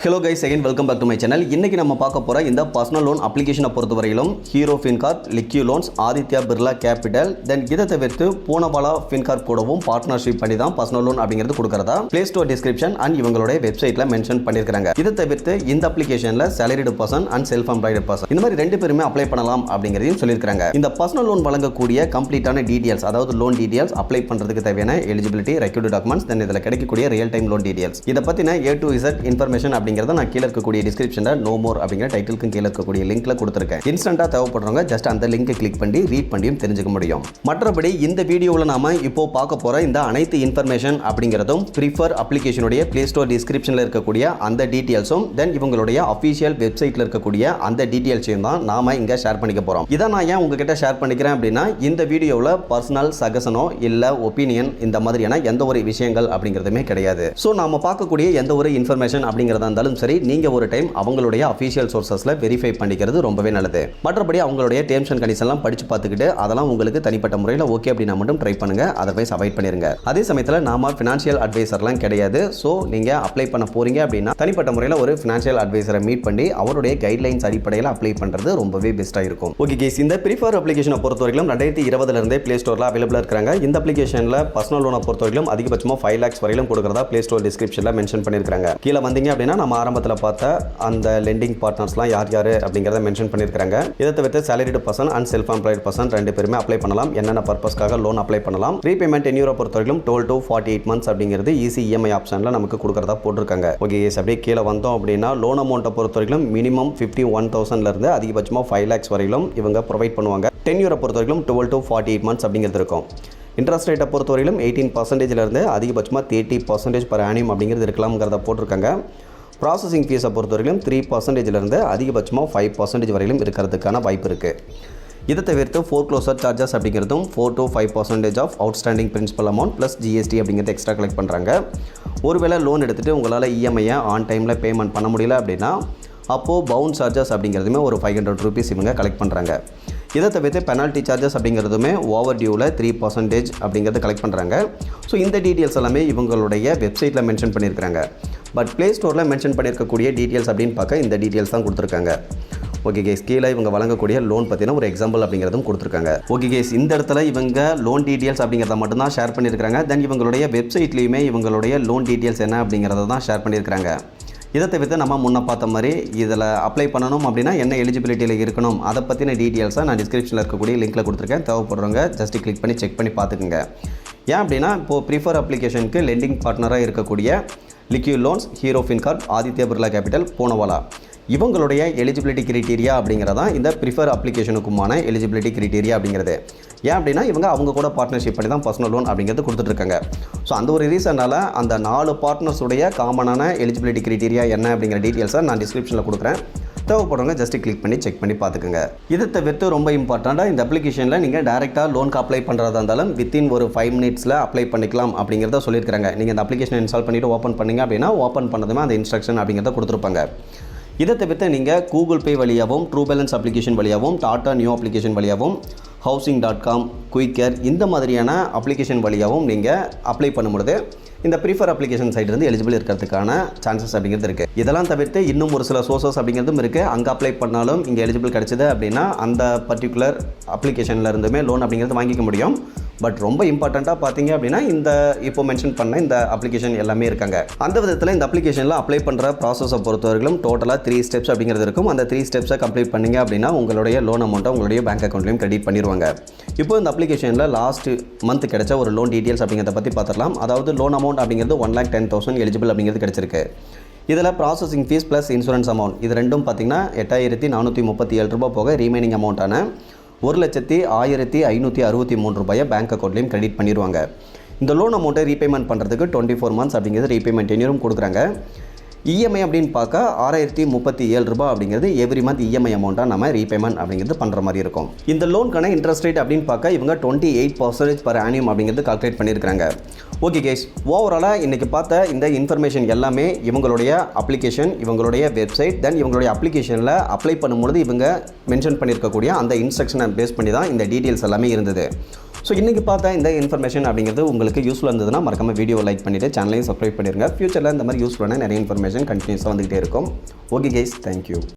Hello guys, again welcome back to my channel. இன்னைக்கு நம்ம பார்க்க போற இந்த பர்சனல் லோன் அப்ளிகேஷனை பொறுத்தவரையிலும் Hero FinCorp, Liquiloans, Aditya Birla Capital, then இதை தவிர்த்து பூனபாலா ஃபின்கார்ப் கூடவும் பார்ட்னர்ஷிப் பண்ணி தான் பர்சனல் லோன் அப்படிங்கிறது கொடுக்கறதா பிளே ஸ்டோர் டிஸ்கிரிப்ஷன் அண்ட் இவங்களுடைய வெப்சைட்ல மென்ஷன் பண்ணிருக்காங்க. இதை தவிர்த்து இந்த அப்ளிகேஷன்ல salaried person and self employed person இந்த மாதிரி ரெண்டு பேருமே அப்ளை பண்ணலாம் அப்படிங்கறதையும் சொல்லிருக்காங்க. இந்த பர்சனல் லோன் வழங்கக்கூடிய கம்ப்ளீட்டான டீடைல்ஸ், அதாவது லோன் டீடைல்ஸ், அப்ளை பண்றதுக்கு தேவையான எலிஜிபிலிட்டி, ரெக்யூர்ட் டாக்குமெண்ட்ஸ், தென் இதுல கிடைக்கக்கூடிய ரியல் டைம் லோன் டீடைல்ஸ், இத பத்தின A to Z இன்ஃபர்மேஷன் அப்படிங்கறத நான் கீழ இருக்கக்கூடிய டிஸ்கிரிப்ஷன்ல நோ மோர் அப்படிங்கிற டைட்டிலுக்கு கீழ இருக்கக்கூடிய லிங்க்ல கொடுத்திருக்கேன். இன்ஸ்டன்ட்டா தேவைப்படுறவங்க ஜஸ்ட் அந்த லிங்கை கிளிக் பண்ணி ரீட் பண்ணியும் தெரிஞ்சுக்க முடியும். மற்றபடி இந்த வீடியோவில் நாம இப்போ பார்க்க போற இந்த அனைத்து இன்ஃபர்மேஷன் அப்படிங்கிறதும் ப்ரிஃபர் அப்ளிகேஷனுடைய பிளே ஸ்டோர் டிஸ்கிரிப்ஷன்ல இருக்கக்கூடிய அந்த டீடைல்ஸும் தென் இவங்களுடைய அஃபிஷியல் வெப்சைட்ல இருக்கக்கூடிய அந்த டீடைல்ஸையும் தான் நாம இங்க ஷேர் பண்ணிக்க போறோம். இதை நான் ஏன் உங்ககிட்ட ஷேர் பண்ணிக்கிறேன் அப்படின்னா, இந்த வீடியோவில் பர்சனல் சஜஷனோ இல்ல ஒப்பீனியன் இந்த மாதிரியான எந்த ஒரு விஷயங்கள் அப்படிங்கிறதுமே கிடையாது. ஸோ நாம பார்க்கக்கூடிய எந்த ஒரு இன்ஃபர்மேஷன் அப்படிங்கிறதா இருந்தாலும் சரி, நீங்க ஒரு டைம் அவங்களுடைய அஃபிஷியல் சோர்சஸ்ல வெரிஃபை பண்ணிக்கிறது ரொம்பவே நல்லது. மற்றபடி அவங்களுடைய டேர்ம்ஸ் அண்ட் கண்டிஷன்லாம் படிச்சு பார்த்துக்கிட்டு அதெல்லாம் உங்களுக்கு தனிப்பட்ட முறையில் ஓகே அப்படின்னா மட்டும் ட்ரை பண்ணுங்க, அதர்வைஸ் அவாய்ட் பண்ணிருங்க. அதே சமயத்தில் நாம ஃபினான்ஷியல் அட்வைசர்லாம் கிடையாது. ஸோ நீங்க அப்ளை பண்ண போறீங்க அப்படின்னா தனிப்பட்ட முறையில் ஒரு ஃபினான்ஷியல் அட்வைசரை மீட் பண்ணி அவருடைய கைட்லைன்ஸ் அடிப்படையில் அப்ளை பண்றது ரொம்பவே பெஸ்ட்டாக இருக்கும். ஓகே கேஸ், இந்த ப்ரிஃபர் அப்ளிகேஷனை பொறுத்தவரைக்கும் 2020 இருந்தே பிளே ஸ்டோர்ல அவைலபிளா இருக்காங்க. இந்த அப்ளிகேஷன்ல பர்சனல் லோனை பொறுத்தவரைக்கும் அதிகபட்சமாக 5 lakhs வரையிலும் கொடுக்கறதா பிளே ஸ்டோர் டிஸ்கிரிப்ஷன்ல மென்ஷன் பண்ணிருக்காங்க. கீழே வந்தீங்க அப்படின்னா நம்ம ஆரம்பத்தில் பார்த்த அந்த லெண்டிங் பார்ட்னர்ஸ்லாம் யார் அப்படிங்கிறத மென்ஷன் பண்ணியிருக்காங்க. இதை தவிர்த்து salaried person and self employed person ரெண்டு பேருமே அப்ளை பண்ணலாம். என்னென்ன பர்பஸ்க்காக லோன் அப்ளை பண்ணலாம். ரீபேமெண்ட் டென்யூரை பொறுத்தவரைக்கும் 12 to 48 months அப்படிங்கிறது ஈஸி EMI ஆப்ஷன்ல நமக்கு கொடுக்கறதா போட்டிருக்காங்க. ஓகே எஸ், அப்படியே கீழே வந்தோம் அப்படின்னா லோன் அமௌண்ட்டை பொறுத்தவரைக்கும் மினிமம் 51,000 இருந்து அதிகபட்சமாக 5 lakhs வரையிலும் இவங்க ப்ரொவைட் பண்ணுவாங்க. டென்யூரை பொறுத்தவரைக்கும் 12 to 48 months அப்படிங்கிறது இருக்கும். இன்ட்ரெஸ்ட் ரேட்டை பொறுத்தவரையிலும் 18% இருந்து அதிகபட்சமாக 30% per annum அப்படிங்கிறது இருக்கலாம்ங்கிறத போட்டிருக்காங்க. ப்ராசஸிங் ஃபீஸை பொறுத்தவரைக்கும் 3% இருந்து அதிகபட்சமாக 5% வரையிலும் இருக்கிறதுக்கான வாய்ப்பு இருக்குது. இதை தவிர்த்து ஃபோர்க்ளோசர் சார்ஜஸ் அப்படிங்கிறதும் 4 to 5% of outstanding principal amount plus GST அப்படிங்கிறது எக்ஸ்ட்ரா கலெக்ட் பண்ணுறாங்க. ஒருவேளை லோன் எடுத்துகிட்டு உங்களால் EMI-யை ஆன் டைமில் பேமெண்ட் பண்ண முடியல அப்படின்னா அப்போது பவுண்ட் சார்ஜஸ் அப்படிங்கிறதுமே ஒரு 500 rupees இவங்க கலெக்ட் பண்ணுறாங்க. இதை தவிர்த்து பெனால்ட்டி சார்ஜஸ் அப்படிங்கிறதுமே ஓவர் டியூவில் 3% அப்படிங்கிறது கலெக்ட் பண்ணுறாங்க. ஸோ இந்த டீட்டெயில்ஸ் எல்லாமே இவங்களுடைய வெப்சைட்டில் மென்ஷன் பண்ணியிருக்காங்க. பட் ப்ளே ஸ்டோரில் மென்ஷன் பண்ணியிருக்கக்கூடிய டீட்டெயில்ஸ் அப்படின்னு பார்க்க இந்த டீட்டெயில்ஸ் தான் கொடுத்துருக்காங்க. ஓகே கேஸ், கீழே இவங்க வழங்கக்கூடிய லோன் பற்றின ஒரு எக்ஸாம்பிள் அப்படிங்கிறதும் கொடுத்துருக்காங்க. ஓகே கேஸ், இந்த இடத்துல இவங்க லோன் டீட்டெயில்ஸ் அப்படிங்கிறத மட்டும் தான் ஷேர் பண்ணியிருக்காங்க. தென் இவங்களுடைய வெப்சைட்லேயுமே இவங்களுடைய லோன் டீட்டெயில்ஸ் என்ன அப்படிங்கிறத தான் ஷேர் பண்ணியிருக்காங்க. இதை தவிர்த்து நம்ம முன்ன பார்த்த மாதிரி இதில் அப்ளை பண்ணணும் அப்படின்னா என்ன எலிஜிபிலிட்டியில் இருக்கணும் அதை பற்றின டீட்டெயில்ஸை நான் டிஸ்கிரிப்ஷனில் இருக்கக்கூடிய லிங்க்கில் கொடுத்துருக்கேன். தேவைப்படுறவங்க ஜஸ்ட் கிளிக் பண்ணி செக் பண்ணி பார்த்துக்குங்க. ஏன் அப்படின்னா இப்போது ப்ரிஃபர் அப்ளிகேஷனுக்கு லெண்டிங் பார்ட்னராக இருக்கக்கூடிய Liquiloans, Hero FinCorp, Aditya Birla Capital, Poonawalla இவங்களுடைய எலிஜிபிலிட்டி கிரைட்டீரியா அப்படிங்கிறதான் இந்த ப்ரிஃபர் அப்ளிகேஷனுக்குமான எலிஜிபிலிட்டி கிரைட்டீரியா அப்படிங்கிறது. ஏன் அப்படின்னா அவங்க கூட பார்ட்னர்ஷிப் பண்ணி தான் பர்சனல் லோன் அப்படிங்கிறது கொடுத்துட்ருக்காங்க. ஸோ அந்த ஒரு ரீசனால் அந்த 4 பார்ட்னர்ஸுடைய காமனான எலிஜிபிலிட்டி கிரைட்டீரியா என்ன அப்படிங்கிற டீட்டெயில்ஸை நான் டிஸ்கிரிப்ஷனில் கொடுக்குறேன். தேவைப்படுறவங்க ஜஸ்ட் கிளிக் பண்ணி செக் பண்ணி பார்த்துக்குங்க. இதை தவிர்த்து ரொம்ப இம்பார்ட்டண்ட்டாக இந்த அப்ளிகேஷனில் நீங்கள் டேரெக்டாக லோனுக்கு அப்ளை பண்ணுறதா இருந்தாலும் வித்தின் ஒரு 5 minutes அப்ளை பண்ணிக்கலாம் அப்படிங்கிறத சொல்லியிருக்காங்க. நீங்கள் இந்த அப்ளிகேஷனை இன்ஸ்டால் பண்ணிவிட்டு ஓப்பன் பண்ணிங்க அப்படின்னா ஓப்பன் பண்ணதுமே அந்த இன்ஸ்ட்ரக்ஷன் அப்படிங்கிறத கொடுத்துருப்பாங்க. இதை தவிர்த்து நீங்கள் கூகுள் பே வழியாகவும், ட்ரூ பேலன்ஸ் அப்ளிகேஷன் வழியாகவும், டாட்டா நியூ அப்ளிகேஷன் வழியாகவும், housing.com, குயிக்கர் இந்த மாதிரியான அப்ளிகேஷன் வழியாகவும் நீங்கள் அப்ளை பண்ணும்பொழுது இந்த ப்ரிஃபர் அப்ளிகேஷன் சைட்லேருந்து எலிஜிபிள் இருக்கிறதுக்கான சான்சஸ் அப்படிங்கிறது இருக்குது. இதெல்லாம் தவிர்த்து இன்னும் ஒரு சில சோர்சஸ் அப்படிங்கிறதும் இருக்குது. அங்கே அப்ளை பண்ணாலும் இங்கே எலிஜிபிள் கிடச்சிது அப்படின்னா அந்த பர்டிகுலர் அப்ளிகேஷனில் இருந்துமே லோன் அப்படிங்கிறது வாங்கிக்க முடியும். பட் ரொம்ப இம்பார்ட்டண்ட்டாக பார்த்தீங்க அப்படின்னா இந்த இப்போ மென்ஷன் பண்ண இந்த அப்ளிகேஷன் எல்லாமே இருக்காங்க. அந்த விதத்தில் இந்த அப்ளிகேஷனில் அப்ளை பண்ணுற ப்ராசஸை பொறுத்தவரைக்கும் டோட்டலாக 3 steps அப்படிங்கிறது இருக்கும். அந்த 3 steps கம்ப்ளீட் பண்ணிங்க அப்படின்னா உங்களுடைய லோன் அமௌண்ட்டை உங்களுடைய பேங்க் அக்கௌண்ட்லையும் கிரெடிட் பண்ணிடுவாங்க. இப்போ இந்த அப்ளிகேஷனில் லாஸ்ட் மந்த் கிடைச்ச ஒரு லோன் டீட்டெயில்ஸ் அப்படிங்கிறத பற்றி பார்த்துடலாம். அதாவது லோன் அமௌண்ட் அப்படிங்கிறது 1,10,000 எலிஜிபிள் அப்படிங்கிறது கிடைச்சிருக்கு. இதில் processing fees plus insurance amount இது ரெண்டும் பார்த்தீங்கன்னா 8,437 ரூபாய் போக ரீமைனிங் அமௌண்ட்டான 1,01,563 ரூபாயை பேங்க் அக்கௌண்ட்லையும் கிரெடிட் பண்ணிடுவாங்க. இந்த லோன் அமௌண்ட்டை ரீபேமெண்ட் பண்ணுறதுக்கு 24 months அப்படிங்கிறது ரீபேமெண்ட் டென்யூரும் கொடுக்குறாங்க. EMI அப்படின்னு பார்க்க 6,037 ரூபாய் அப்படிங்கிறது எவ்ரி மந்த் EMI அமௌண்ட்டாக நம்ம ரீபேமெண்ட் அப்படிங்கிறது பண்ணுற மாதிரி இருக்கும். இந்த லோனுக்கான இன்ட்ரெஸ்ட் ரேட் அப்படின்னு பார்க்க இவங்க 28% per annum அப்படிங்கிறது கால்குலேட் பண்ணியிருக்காங்க. ஓகே கேஸ், ஓவராலாக இன்றைக்கி பார்த்த இந்த இன்ஃபர்மேஷன் எல்லாமே இவங்களுடைய அப்ளிகேஷன், இவங்களுடைய வெப்சைட், தென் இவங்களுடைய அப்ளிகேஷனில் அப்ளை பண்ணும்பொழுது இவங்க மென்ஷன் பண்ணியிருக்கக்கூடிய அந்த இன்ஸ்ட்ரக்ஷனை பேஸ் பண்ணி தான் இந்த டீட்டெயில்ஸ் எல்லாமே இருந்தது. ஸோ இன்றைக்கி பார்த்தா இந்த இன்ஃபர்மேஷன் அப்படிங்கிறது உங்களுக்கு யூஸ்ஃபுல்லாக இருந்ததுன்னா மறக்காம வீடியோ லைக் பண்ணிவிட்டு சேனலையும் சப்ஸ்கிரைப் பண்ணிடுங்க. ஃபியூச்சரில் இந்த மாதிரி யூஸ்ஃபுல்லான நிறைய இன்ஃபர்மேஷன் கண்டினியூஸாக வந்துகிட்டே இருக்கும். Okay guys, thank you.